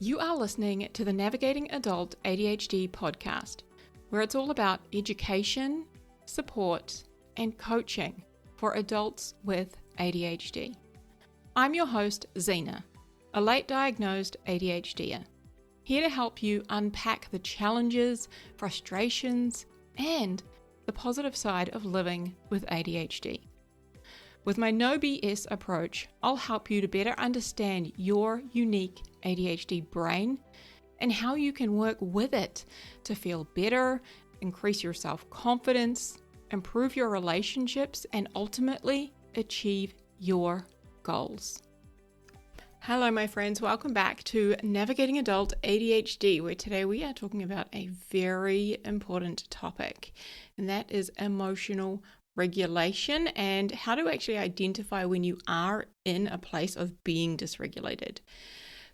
You are listening to the Navigating Adult ADHD podcast, where it's all about education, support, and coaching for adults with ADHD. I'm your host, Zena, a late diagnosed ADHDer, here to help you unpack the challenges, frustrations, and the positive side of living with ADHD. With my no BS approach, I'll help you to better understand your unique ADHD brain and how you can work with it to feel better, increase your self-confidence, improve your relationships, and ultimately achieve your goals. Hello, my friends. Welcome back to Navigating Adult ADHD, where today we are talking about a very important topic, and that is emotional regulation and how to actually identify when you are in a place of being dysregulated.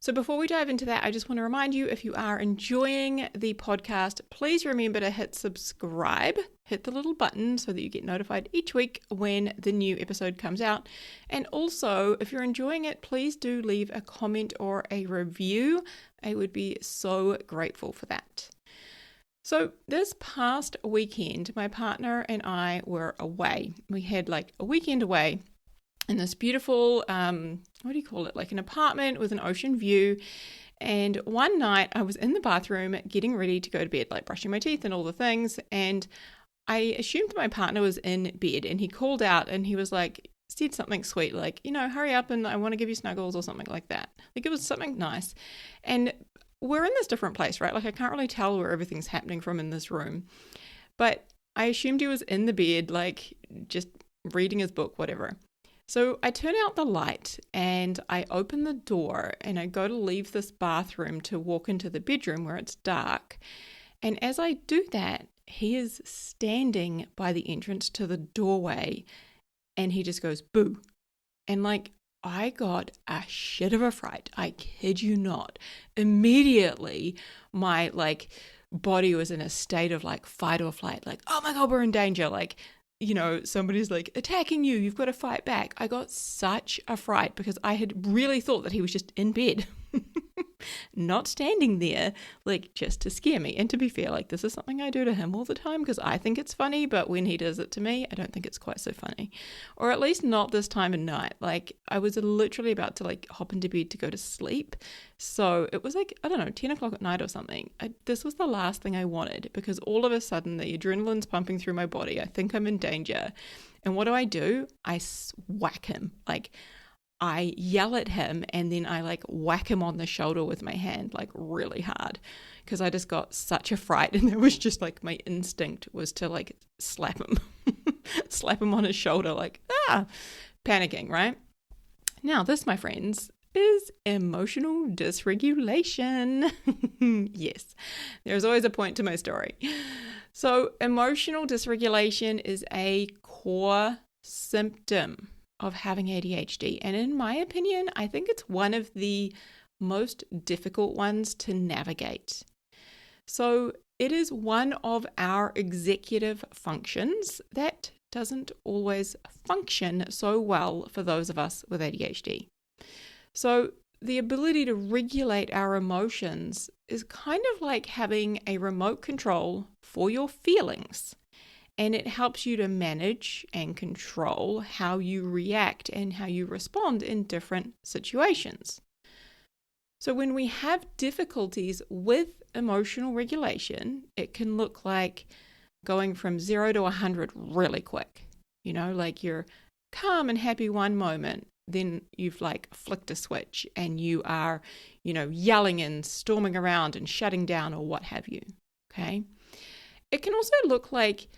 So before we dive into that, I just want to remind you, if you are enjoying the podcast, please remember to hit subscribe, hit the little button so that you get notified each week when the new episode comes out. And also, if you're enjoying it, please do leave a comment or a review. I would be so grateful for that. So this past weekend, my partner and I were away. We had like a weekend away in this beautiful, like an apartment with an ocean view. And one night I was in the bathroom getting ready to go to bed, like brushing my teeth and all the things. And I assumed my partner was in bed, and he called out and he was like, said something sweet, like, hurry up and I want to give you snuggles or something like that. Like it was something nice. And we're in this different place, right? Like I can't really tell where everything's happening from in this room. But I assumed he was in the bed, like just reading his book, whatever. So I turn out the light and I open the door and I go to leave this bathroom to walk into the bedroom where it's dark. And as I do that, he is standing by the entrance to the doorway and he just goes, boo. And like, I got a shit of a fright. I kid you not. Immediately, my body was in a state of like fight or flight. Like, oh my God, we're in danger. Like, somebody's like attacking you. You've got to fight back. I got such a fright because I had really thought that he was just in bed, not standing there, like just to scare me. And to be fair, like this is something I do to him all the time because I think it's funny, but when he does it to me, I don't think it's quite so funny, or at least not this time of night. Like I was literally about to like hop into bed to go to sleep. So it was like, 10 o'clock at night or something. This was the last thing I wanted because all of a sudden the adrenaline's pumping through my body. I think I'm in danger. And what do? I whack him. Like I yell at him and then I like whack him on the shoulder with my hand like really hard because I just got such a fright, and it was just like my instinct was to like slap him, slap him on his shoulder, like, panicking, right? Now this, my friends, is emotional dysregulation. Yes, there's always a point to my story. So emotional dysregulation is a core symptom of having ADHD. And in my opinion, I think it's one of the most difficult ones to navigate. So it is one of our executive functions that doesn't always function so well for those of us with ADHD. So the ability to regulate our emotions is kind of like having a remote control for your feelings. And it helps you to manage and control how you react and how you respond in different situations. So when we have difficulties with emotional regulation, it can look like going from 0 to 100 really quick. Like you're calm and happy one moment, then you've like flicked a switch and you are, yelling and storming around and shutting down or what have you. Okay. It can also look like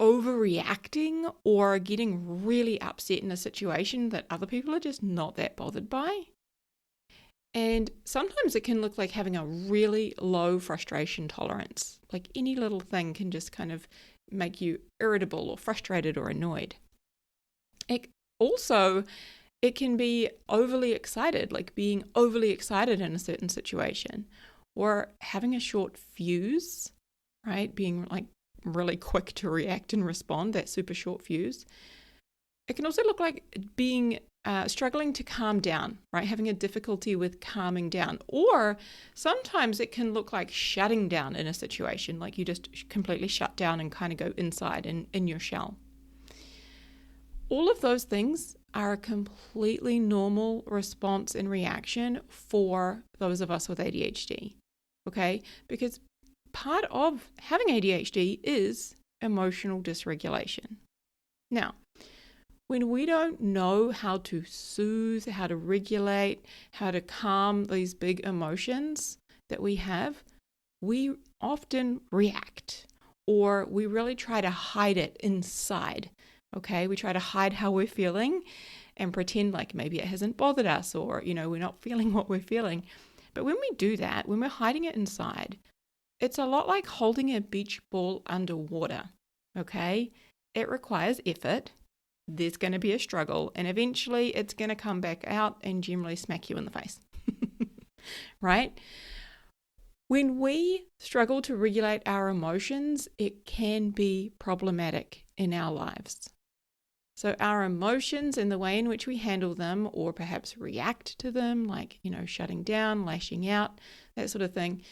overreacting or getting really upset in a situation that other people are just not that bothered by. And sometimes it can look like having a really low frustration tolerance. Like any little thing can just kind of make you irritable or frustrated or annoyed. It can be overly excited, like being overly excited in a certain situation, or having a short fuse, right? Being like really quick to react and respond, that super short fuse. It can also look like being struggling to calm down, right? Having a difficulty with calming down. Or sometimes it can look like shutting down in a situation, like you just completely shut down and kind of go inside in your shell. All of those things are a completely normal response and reaction for those of us with ADHD, okay? Because part of having ADHD is emotional dysregulation. Now, when we don't know how to soothe, how to regulate, how to calm these big emotions that we have, we often react, or we really try to hide it inside, okay? We try to hide how we're feeling and pretend like maybe it hasn't bothered us, or, we're not feeling what we're feeling. But when we do that, when we're hiding it inside, it's a lot like holding a beach ball underwater, okay? It requires effort. There's going to be a struggle, and eventually it's going to come back out and generally smack you in the face, right? When we struggle to regulate our emotions, it can be problematic in our lives. So our emotions and the way in which we handle them, or perhaps react to them, like, shutting down, lashing out, that sort of thing,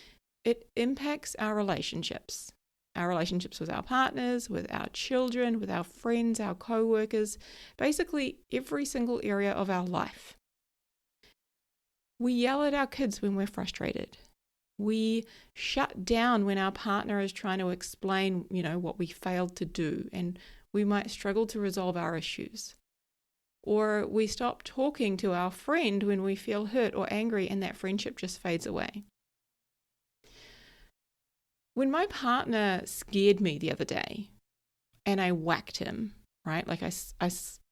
it impacts our relationships. Our relationships with our partners, with our children, with our friends, our co-workers, basically every single area of our life. We yell at our kids when we're frustrated. We shut down when our partner is trying to explain, what we failed to do, and we might struggle to resolve our issues. Or we stop talking to our friend when we feel hurt or angry, and that friendship just fades away. When my partner scared me the other day and I whacked him, right? Like I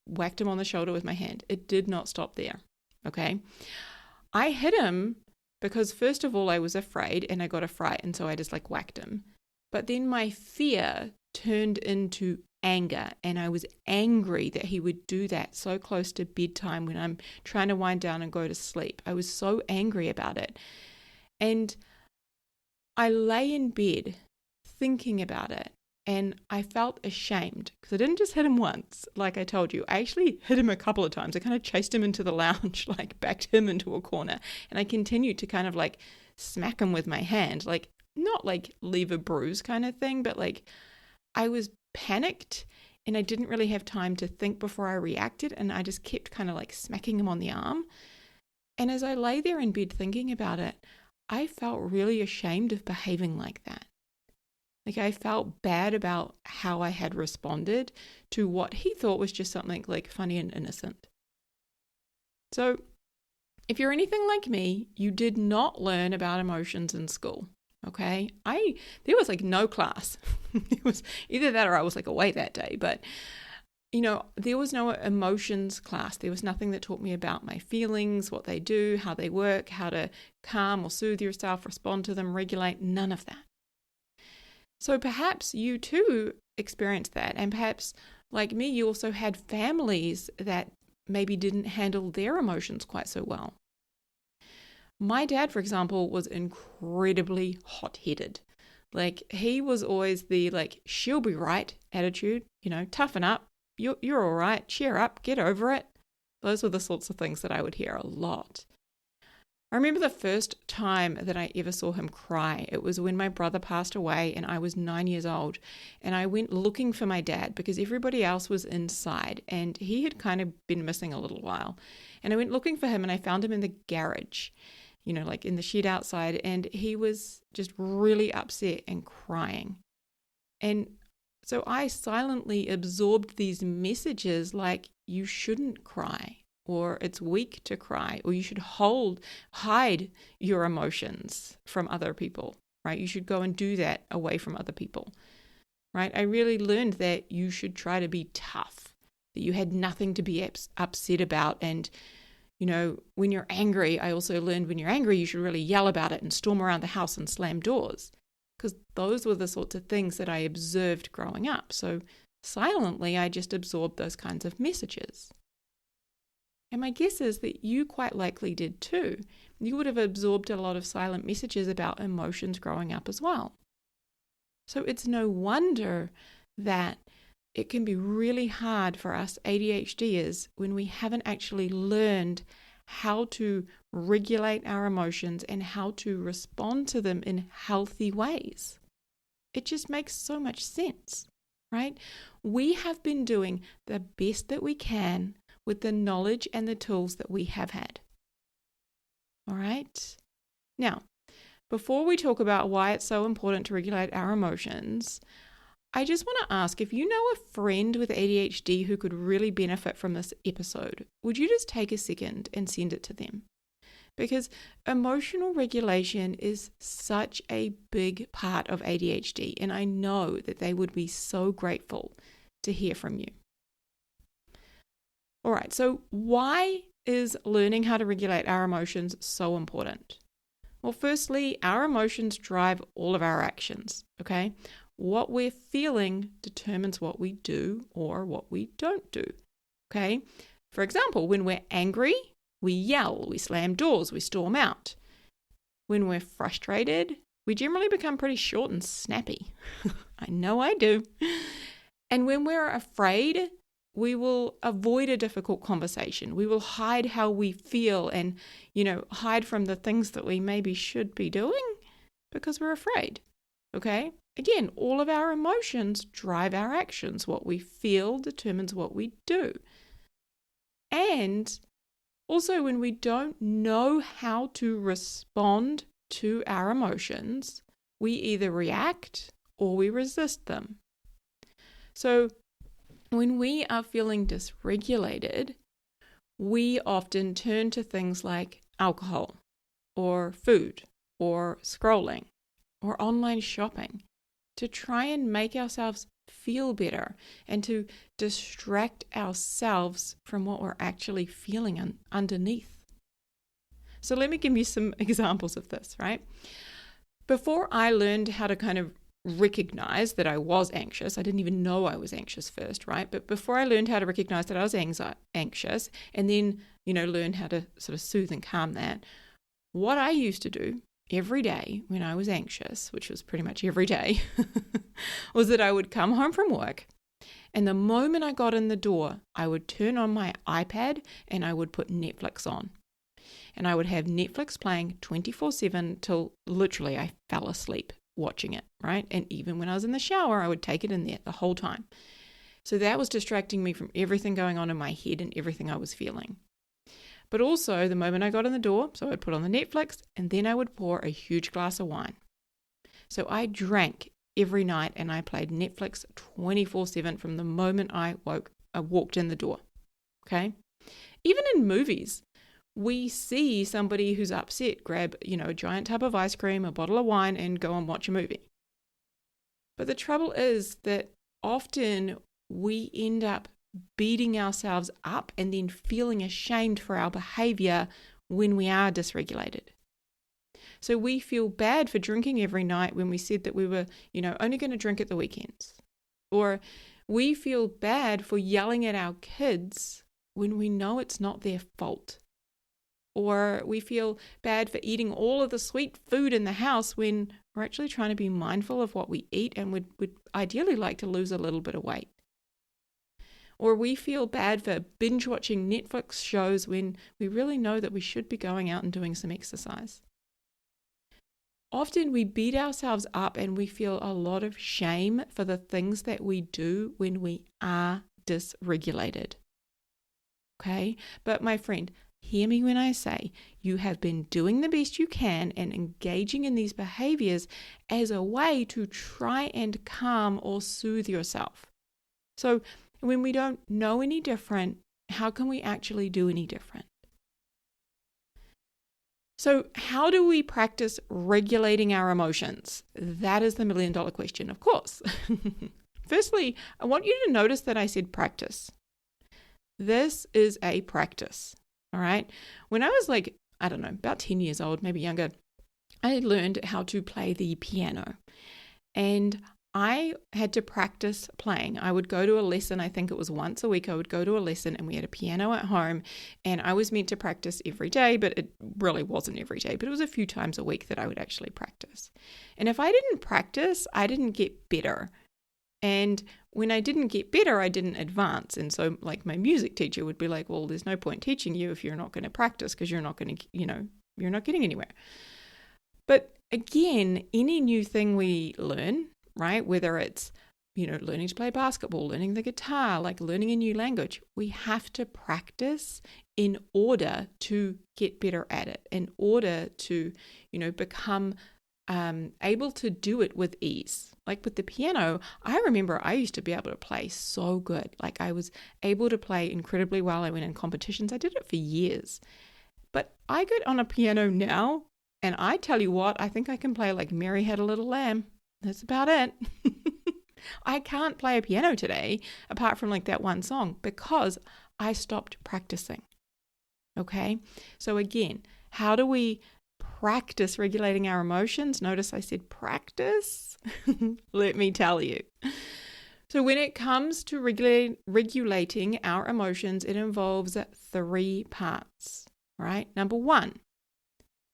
whacked him on the shoulder with my hand. It did not stop there, okay? I hit him because first of all, I was afraid and I got a fright, and so I just whacked him. But then my fear turned into anger, and I was angry that he would do that so close to bedtime when I'm trying to wind down and go to sleep. I was so angry about it. And I lay in bed thinking about it, and I felt ashamed because I didn't just hit him once, like I told you. I actually hit him a couple of times. I kind of chased him into the lounge, backed him into a corner, and I continued to kind of smack him with my hand, not leave a bruise kind of thing, but I was panicked and I didn't really have time to think before I reacted, and I just kept kind of smacking him on the arm. And as I lay there in bed thinking about it, I felt really ashamed of behaving like that. I felt bad about how I had responded to what he thought was just something funny and innocent. So if you're anything like me, you did not learn about emotions in school, okay? There was no class. It was either that or I was away that day, but there was no emotions class. There was nothing that taught me about my feelings, what they do, how they work, how to calm or soothe yourself, respond to them, regulate, none of that. So perhaps you too experienced that. And perhaps, like me, you also had families that maybe didn't handle their emotions quite so well. My dad, for example, was incredibly hot-headed. He was always the she'll be right attitude, toughen up. You're all right, cheer up, get over it. Those were the sorts of things that I would hear a lot. I remember the first time that I ever saw him cry. It was when my brother passed away and I was 9 years old. And I went looking for my dad because everybody else was inside and he had kind of been missing a little while. And I went looking for him and I found him in the garage, in the shed outside. And he was just really upset and crying. And so I silently absorbed these messages you shouldn't cry, or it's weak to cry, or you should hide your emotions from other people, right? You should go and do that away from other people, right? I really learned that you should try to be tough, that you had nothing to be upset about. And, when you're angry, I also learned when you're angry, you should really yell about it and storm around the house and slam doors. Because those were the sorts of things that I observed growing up. So silently, I just absorbed those kinds of messages. And my guess is that you quite likely did too. You would have absorbed a lot of silent messages about emotions growing up as well. So it's no wonder that it can be really hard for us ADHDers when we haven't actually learned how to regulate our emotions and how to respond to them in healthy ways. It just makes so much sense, right? We have been doing the best that we can with the knowledge and the tools that we have had. All right? Now, before we talk about why it's so important to regulate our emotions, I just want to ask, if you know a friend with ADHD who could really benefit from this episode, would you just take a second and send it to them? Because emotional regulation is such a big part of ADHD, and I know that they would be so grateful to hear from you. All right, so why is learning how to regulate our emotions so important? Well, firstly, our emotions drive all of our actions, okay? What we're feeling determines what we do or what we don't do, okay? For example, when we're angry, we yell, we slam doors, we storm out. When we're frustrated, we generally become pretty short and snappy. I know I do. And when we're afraid, we will avoid a difficult conversation. We will hide how we feel and, hide from the things that we maybe should be doing because we're afraid, okay? Again, all of our emotions drive our actions. What we feel determines what we do. And also, when we don't know how to respond to our emotions, we either react or we resist them. So when we are feeling dysregulated, we often turn to things like alcohol or food or scrolling or online shopping to try and make ourselves feel better and to distract ourselves from what we're actually feeling underneath. So let me give you some examples of this, right? Before I learned how to kind of recognize that I was anxious, I didn't even know I was anxious first, right? But before I learned how to recognize that I was anxious and then, learn how to sort of soothe and calm that, what I used to do every day when I was anxious, which was pretty much every day, was that I would come home from work, and the moment I got in the door, I would turn on my iPad and I would put Netflix on. And I would have Netflix playing 24/7 till literally I fell asleep watching it, right? And even when I was in the shower, I would take it in there the whole time. So that was distracting me from everything going on in my head and everything I was feeling. But also, the moment I got in the door, so I'd put on the Netflix, and then I would pour a huge glass of wine. So I drank every night, and I played Netflix 24/7 from the moment I walked in the door, okay? Even in movies, we see somebody who's upset grab, a giant tub of ice cream, a bottle of wine, and go and watch a movie. But the trouble is that often we end up beating ourselves up and then feeling ashamed for our behavior when we are dysregulated. So we feel bad for drinking every night when we said that we were, only going to drink at the weekends. Or we feel bad for yelling at our kids when we know it's not their fault. Or we feel bad for eating all of the sweet food in the house when we're actually trying to be mindful of what we eat and would ideally like to lose a little bit of weight. Or we feel bad for binge watching Netflix shows when we really know that we should be going out and doing some exercise. Often we beat ourselves up and we feel a lot of shame for the things that we do when we are dysregulated. Okay? But my friend, hear me when I say you have been doing the best you can and engaging in these behaviors as a way to try and calm or soothe yourself. So when we don't know any different, how can we actually do any different? So how do we practice regulating our emotions? That is the million-dollar question, of course. Firstly, I want you to notice that I said practice. This is a practice, all right? When I was about 10 years old, maybe younger, I learned how to play the piano. And I had to practice playing. I would go to a lesson, I think it was once a week, I would go to a lesson and we had a piano at home and I was meant to practice every day, but it really wasn't every day, but it was a few times a week that I would actually practice. And if I didn't practice, I didn't get better. And when I didn't get better, I didn't advance. And so like my music teacher would be like, well, there's no point teaching you if you're not going to practice because you're not going to, you're not getting anywhere. But again, any new thing we learn, right, whether it's, learning to play basketball, learning the guitar, like learning a new language, we have to practice in order to get better at it, in order to, become able to do it with ease. Like with the piano, I remember I used to be able to play so good. Like I was able to play incredibly well. I went in competitions. I did it for years. But I get on a piano now, and I tell you what, I think I can play like Mary Had a Little Lamb. That's about it. I can't play a piano today, apart from like that one song, because I stopped practicing. Okay? So again, how do we practice regulating our emotions? Notice I said practice. Let me tell you. So when it comes to regulating our emotions, it involves 3 parts, right? Number 1,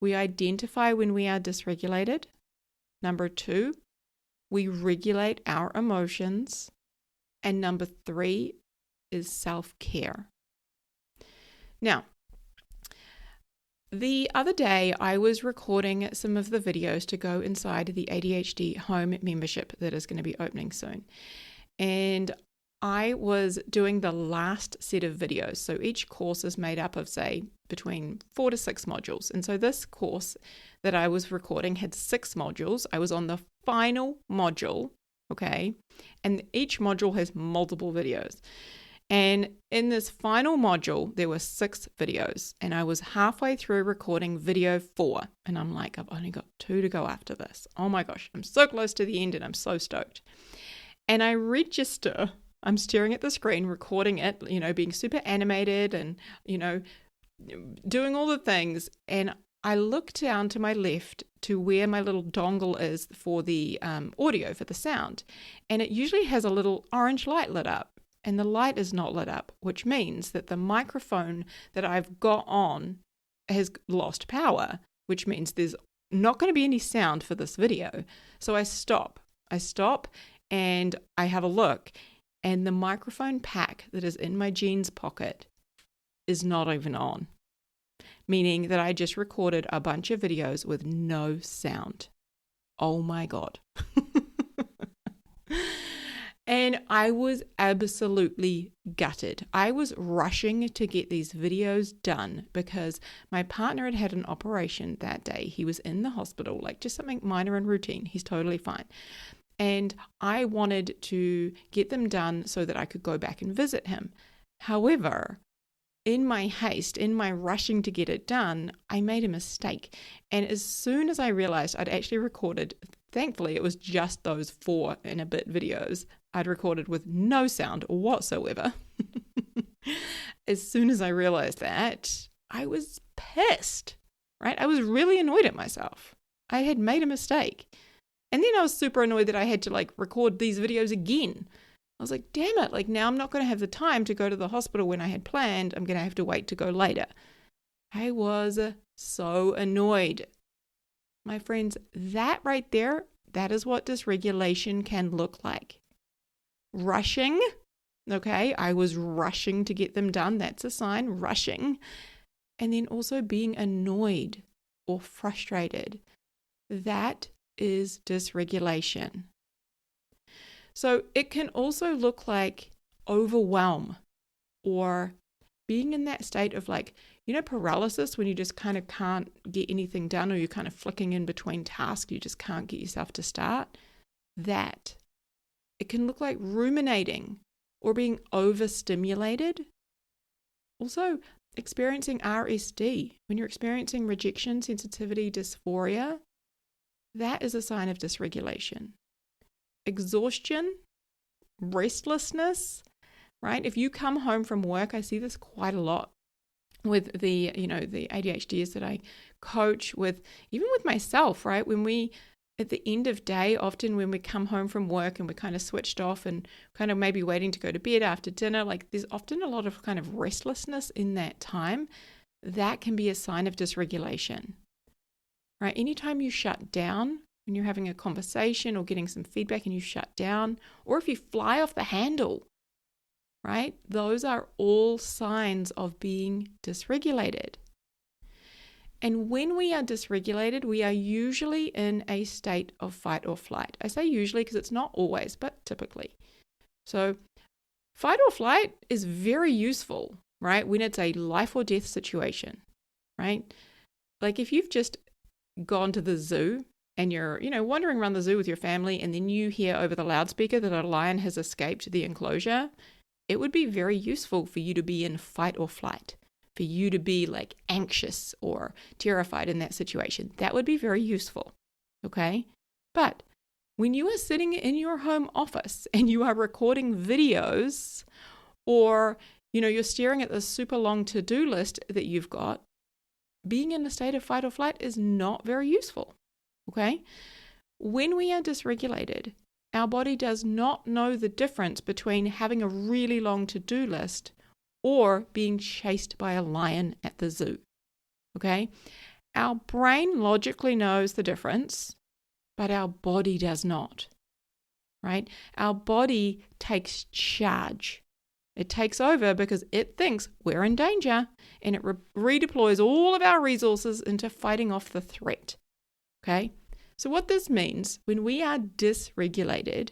we identify when we are dysregulated. Number 2, we regulate our emotions. And number 3 is self-care. Now, the other day, I was recording some of the videos to go inside the ADHD home membership that is going to be opening soon. And I was doing the last set of videos. So each course is made up of, say, between 4 to 6 modules. And so this course that I was recording had 6 modules. I was on the final module, okay? And each module has multiple videos. And in this final module, there were 6 videos, and I was halfway through recording video 4, and I'm like, I've only got 2 to go after this. Oh my gosh, I'm so close to the end, and I'm so stoked. And I register, I'm staring at the screen, recording it, being super animated and, doing all the things. And I look down to my left to where my little dongle is for the audio, for the sound. And it usually has a little orange light lit up. And the light is not lit up, which means that the microphone that I've got on has lost power, which means there's not going to be any sound for this video. So I stop and I have a look, and the microphone pack that is in my jeans pocket is not even on, meaning that I just recorded a bunch of videos with no sound. Oh my God. And I was absolutely gutted. I was rushing to get these videos done because my partner had had an operation that day. He was in the hospital, like just something minor and routine. He's totally fine. And I wanted to get them done so that I could go back and visit him. However, in my haste, in my rushing to get it done, I made a mistake. And as soon as I realized I'd actually recorded, thankfully it was just those 4 and a bit videos I'd recorded with no sound whatsoever. As soon as I realized that, I was pissed, right? I was really annoyed at myself. I had made a mistake. And then I was super annoyed that I had to record these videos again. I was like, damn it, now I'm not going to have the time to go to the hospital when I had planned. I'm going to have to wait to go later. I was so annoyed. My friends, that right there, that is what dysregulation can look like. Rushing, okay, I was rushing to get them done. That's a sign, rushing. And then also being annoyed or frustrated. That is dysregulation. So it can also look like overwhelm or being in that state of paralysis when you just kind of can't get anything done, or you're kind of flicking in between tasks. You just can't get yourself to start. That. It can look like ruminating or being overstimulated. Also, experiencing RSD. When you're experiencing rejection, sensitivity, dysphoria, that is a sign of dysregulation. Exhaustion, restlessness, right? If you come home from work, I see this quite a lot with the ADHDs that I coach with, even with myself, right? When we, at the end of day, often when we come home from work and we're kind of switched off and kind of maybe waiting to go to bed after dinner, there's often a lot of kind of restlessness in that time. That can be a sign of dysregulation, right? Anytime you shut down, when you're having a conversation or getting some feedback and you shut down, or if you fly off the handle, right? Those are all signs of being dysregulated. And when we are dysregulated, we are usually in a state of fight or flight. I say usually because it's not always, but typically. So fight or flight is very useful, right? When it's a life or death situation, right? Like if you've just gone to the zoo and you're, wandering around the zoo with your family, and then you hear over the loudspeaker that a lion has escaped the enclosure, it would be very useful for you to be in fight or flight, for you to be like anxious or terrified in that situation. That would be very useful, okay? But when you are sitting in your home office and you are recording videos, or, you're staring at this super long to-do list that you've got, being in a state of fight or flight is not very useful, okay? When we are dysregulated, our body does not know the difference between having a really long to-do list or being chased by a lion at the zoo, okay? Our brain logically knows the difference, but our body does not, right? Our body takes charge. It takes over because it thinks we're in danger, and it redeploys all of our resources into fighting off the threat, okay? So what this means, when we are dysregulated,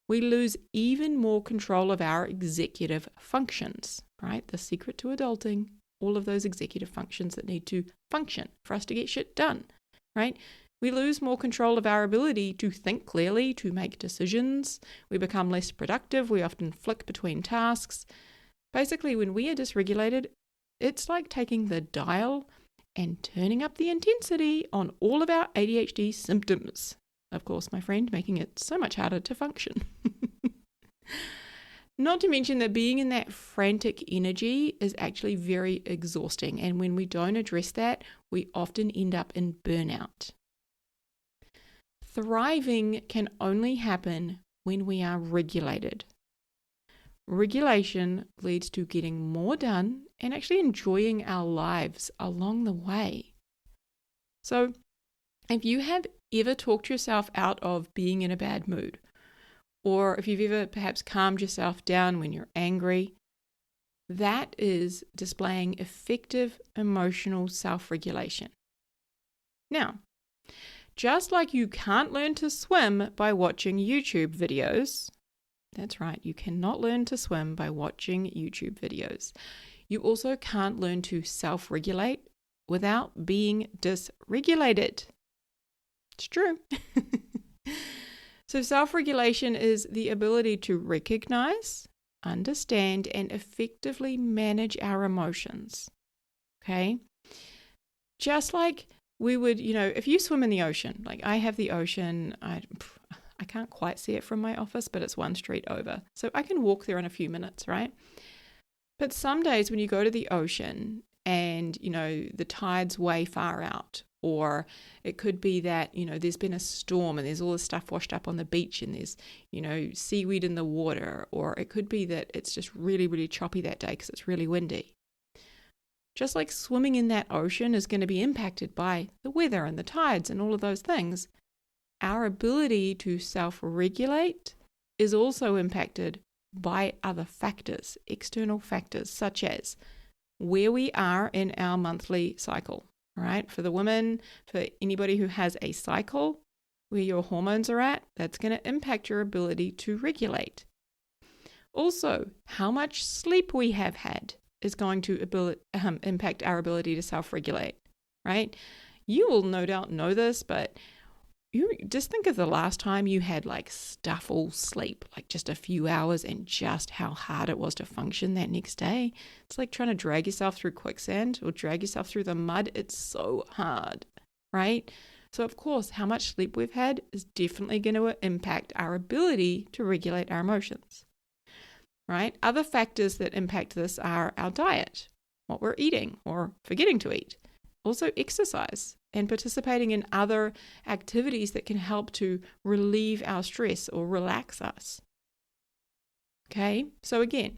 we lose even more control of our executive functions, right? The secret to adulting, all of those executive functions that need to function for us to get shit done, right? We lose more control of our ability to think clearly, to make decisions. We become less productive. We often flick between tasks. Basically, when we are dysregulated, it's like taking the dial and turning up the intensity on all of our ADHD symptoms. Of course, my friend, making it so much harder to function. Not to mention that being in that frantic energy is actually very exhausting. And when we don't address that, we often end up in burnout. Thriving can only happen when we are regulated. Regulation leads to getting more done and actually enjoying our lives along the way. So, if you have ever talked yourself out of being in a bad mood, or if you've ever perhaps calmed yourself down when you're angry, that is displaying effective emotional self-regulation. Now, just like you can't learn to swim by watching YouTube videos, that's right, you cannot learn to swim by watching YouTube videos. You also can't learn to self-regulate without being dysregulated. It's true. So self-regulation is the ability to recognize, understand, and effectively manage our emotions. Okay? Just like we would, if you swim in the ocean, like I have the ocean, I can't quite see it from my office, but it's one street over. So I can walk there in a few minutes, right? But some days when you go to the ocean and, the tide's way far out, or it could be that, there's been a storm and there's all this stuff washed up on the beach and there's, seaweed in the water, or it could be that it's just really, really choppy that day because it's really windy. Just like swimming in that ocean is going to be impacted by the weather and the tides and all of those things, our ability to self-regulate is also impacted by other factors, external factors, such as where we are in our monthly cycle, right? For the women, for anybody who has a cycle, where your hormones are at, that's going to impact your ability to regulate. Also, how much sleep we have had is going to impact our ability to self-regulate, right? You will no doubt know this, but you just think of the last time you had like stufful sleep, like just a few hours, and just how hard it was to function that next day. It's like trying to drag yourself through quicksand or drag yourself through the mud. It's so hard, right? So of course, how much sleep we've had is definitely going to impact our ability to regulate our emotions, right? Other factors that impact this are our diet, what we're eating or forgetting to eat. Also exercise and participating in other activities that can help to relieve our stress or relax us. Okay, so again,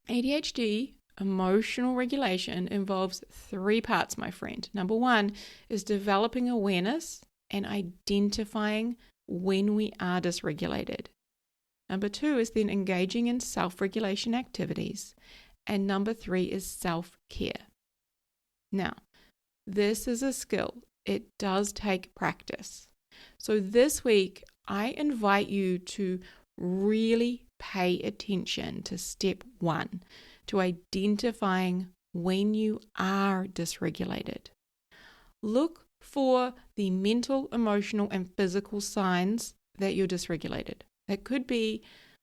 ADHD, emotional regulation, involves 3 parts, my friend. Number 1 is developing awareness and identifying when we are dysregulated. Number 2 is then engaging in self-regulation activities. And number 3 is self-care. Now, this is a skill. It does take practice. So this week, I invite you to really pay attention to step 1, to identifying when you are dysregulated. Look for the mental, emotional, and physical signs that you're dysregulated. It could be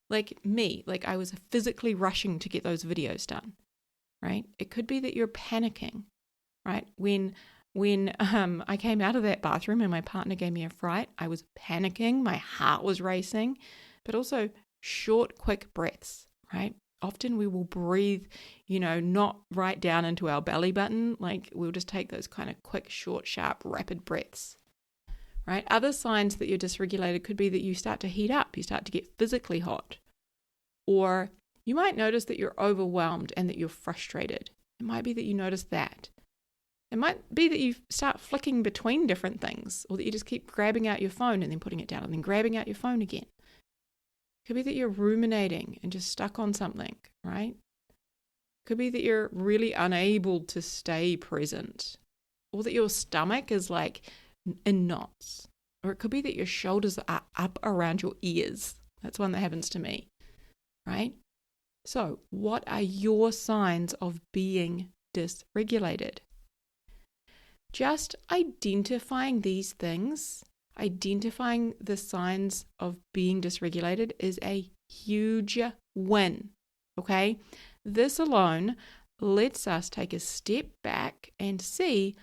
like me, like I was physically rushing to get those videos done, right? It could be that you're panicking, right? When I came out of that bathroom and my partner gave me a fright, I was panicking, my heart was racing, but also short, quick breaths, right? Often we will breathe, not right down into our belly button. Like we'll just take those kind of quick, short, sharp, rapid breaths, right? Other signs that you're dysregulated could be that you start to heat up, you start to get physically hot, or you might notice that you're overwhelmed and that you're frustrated. It might be that you notice that. It might be that you start flicking between different things, or that you just keep grabbing out your phone and then putting it down and then grabbing out your phone again. Could be that you're ruminating and just stuck on something, right? Could be that you're really unable to stay present, or that your stomach is like in knots, or it could be that your shoulders are up around your ears. That's one that happens to me, right? So, what are your signs of being dysregulated? Just identifying these things, identifying the signs of being dysregulated is a huge win, okay? This alone lets us take a step back and see,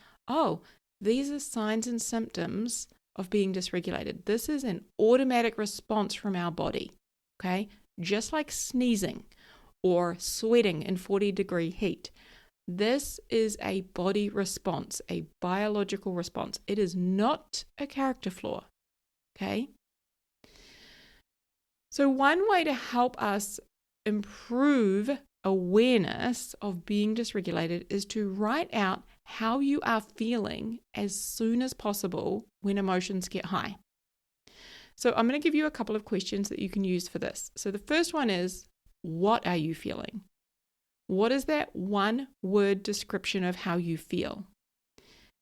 these are signs and symptoms of being dysregulated. This is an automatic response from our body, okay? Just like sneezing or sweating in 40-degree heat. This is a body response, a biological response. It is not a character flaw, okay? So one way to help us improve awareness of being dysregulated is to write out how you are feeling as soon as possible when emotions get high. So I'm going to give you a couple of questions that you can use for this. So the first one is, what are you feeling? What is that one word description of how you feel?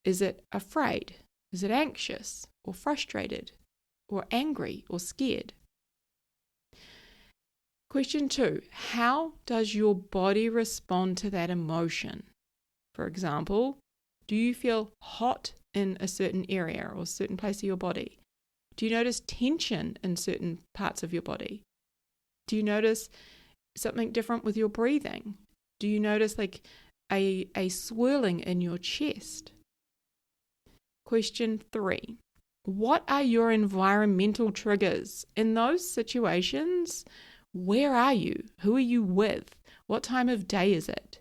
Is it afraid? Is it anxious or frustrated or angry or scared? Question 2, how does your body respond to that emotion? For example, do you feel hot in a certain area or a certain place of your body? Do you notice tension in certain parts of your body? Do you notice something different with your breathing? Do you notice like a swirling in your chest? Question 3, what are your environmental triggers? In those situations, where are you? Who are you with? What time of day is it?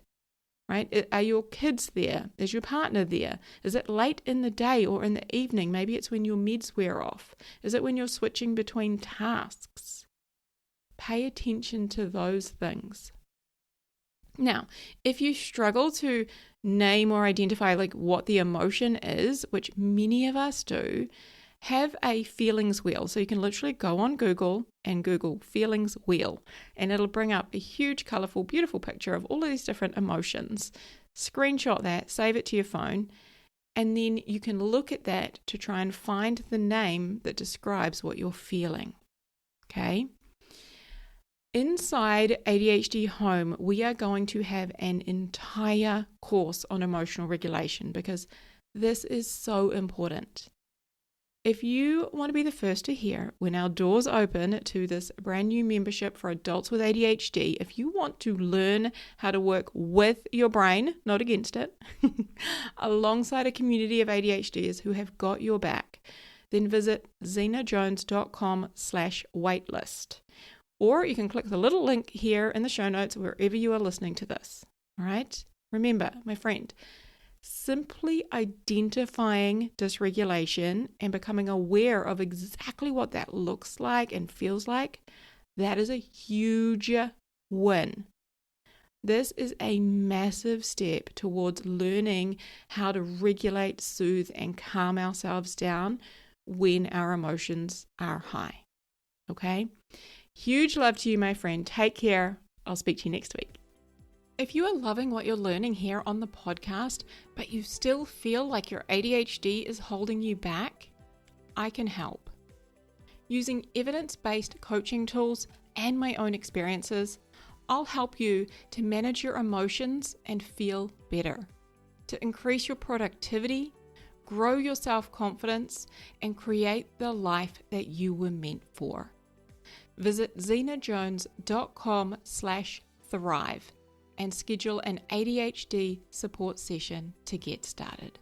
Right? Are your kids there? Is your partner there? Is it late in the day or in the evening? Maybe it's when your meds wear off. Is it when you're switching between tasks? Pay attention to those things. Now, if you struggle to name or identify like what the emotion is, which many of us do, have a feelings wheel. So you can literally go on Google and Google feelings wheel, and it'll bring up a huge, colorful, beautiful picture of all of these different emotions. Screenshot that, save it to your phone, and then you can look at that to try and find the name that describes what you're feeling. Okay? Inside ADHD Home, we are going to have an entire course on emotional regulation because this is so important. If you want to be the first to hear when our doors open to this brand new membership for adults with ADHD, if you want to learn how to work with your brain, not against it, alongside a community of ADHDers who have got your back, then visit zenajones.com/waitlist. Or you can click the little link here in the show notes wherever you are listening to this. All right? Remember, my friend, simply identifying dysregulation and becoming aware of exactly what that looks like and feels like, that is a huge win. This is a massive step towards learning how to regulate, soothe, and calm ourselves down when our emotions are high. Okay? Huge love to you, my friend. Take care. I'll speak to you next week. If you are loving what you're learning here on the podcast, but you still feel like your ADHD is holding you back, I can help. Using evidence-based coaching tools and my own experiences, I'll help you to manage your emotions and feel better, to increase your productivity, grow your self-confidence, and create the life that you were meant for. Visit zenajones.com/thrive and schedule an ADHD support session to get started.